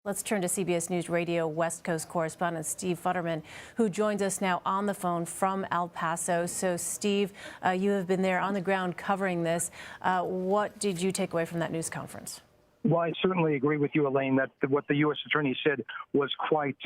Let's turn to CBS News Radio West Coast correspondent Steve Futterman, who joins us now on the phone from El Paso. So, Steve, you have been there on the ground covering this. What did you take away from that news conference? Well, I certainly agree with you, Elaine, that what the U.S. Attorney said was quite,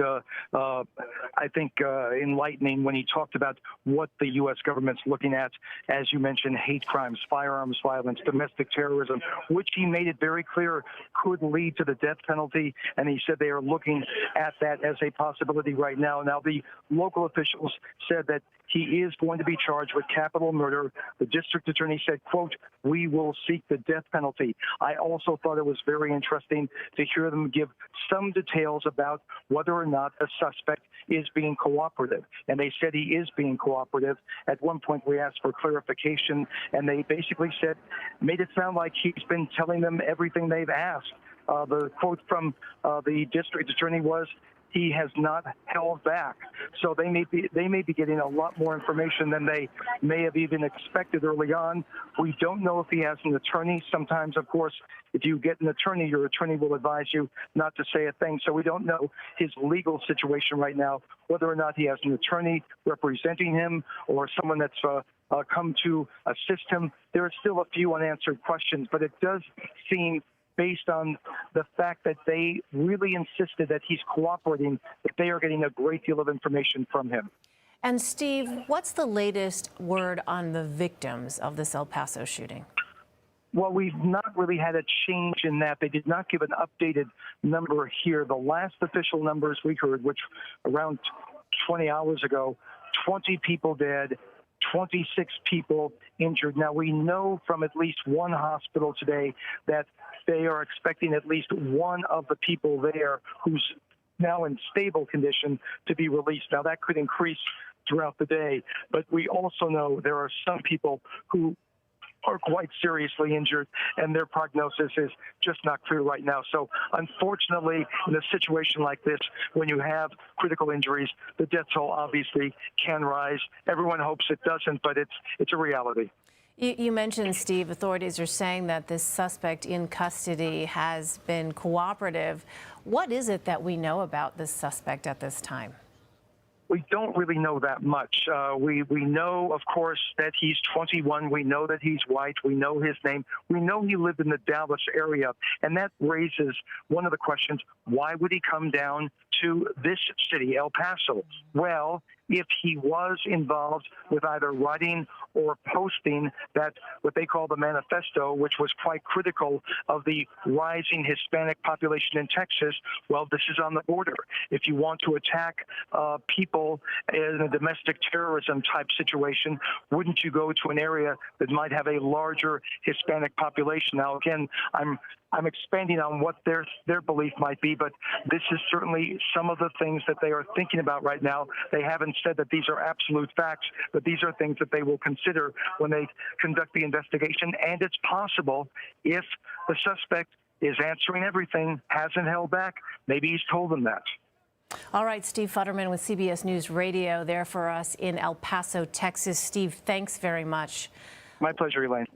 I think, enlightening when he talked about what the U.S. government's looking at, as you mentioned, hate crimes, firearms violence, domestic terrorism, which he made it very clear could lead to the death penalty. And he said they are looking at that as a possibility right now. Now, the local officials said that he is going to be charged with capital murder. The district attorney said, quote, "We will seek the death penalty." I also thought it was very interesting to hear them give some details about whether or not a suspect is being cooperative. And they said he is being cooperative. At one point, we asked for clarification, and they basically said, made it sound like he's been telling them everything they've asked. The quote from the district attorney was, "He has not held back." So they may be getting a lot more information than they may have even expected early on. We don't know if he has an attorney. Sometimes, of course, if you get an attorney, your attorney will advise you not to say a thing. So we don't know his legal situation right now, whether or not he has an attorney representing him or someone that's come to assist him. There are still a few unanswered questions, but it does seem, based on the fact that they really insisted that he's cooperating, that they are getting a great deal of information from him. And Steve, what's the latest word on the victims of this El Paso shooting? Well, we've not really had a change in that. They did not give an updated number here. The last official numbers we heard, which around 20 hours ago, 20 people dead, 26 people injured. Now, we know from at least one hospital today that they are expecting at least one of the people there who's now in stable condition to be released. Now, that could increase throughout the day, but we also know there are some people who are quite seriously injured, and their prognosis is just not clear right now. So, unfortunately, in a situation like this, when you have critical injuries, the death toll obviously can rise. Everyone hopes it doesn't, but it's a reality. You mentioned, Steve, authorities are saying that this suspect in custody has been cooperative. What is it that we know about this suspect at this time? We don't really know that much. We know, of course, that he's 21. We know that he's white. We know his name. We know he lived in the Dallas area. And that raises one of the questions, why would he come down to this city, El Paso? Well, if he was involved with either writing or posting that, what they call the manifesto, which was quite critical of the rising Hispanic population in Texas, well, this is on the border. If you want to attack people in a domestic terrorism type situation, wouldn't you go to an area that might have a larger Hispanic population? Now, again, I'm expanding on what their belief might be, but this is certainly some of the things that they are thinking about right now. They haven't said that these are absolute facts, but these are things that they will consider when they conduct the investigation. And it's possible, if the suspect is answering everything, hasn't held back, maybe he's told them that. All right, Steve Futterman with CBS News Radio there for us in El Paso, Texas. Steve, thanks very much. My pleasure, Elaine.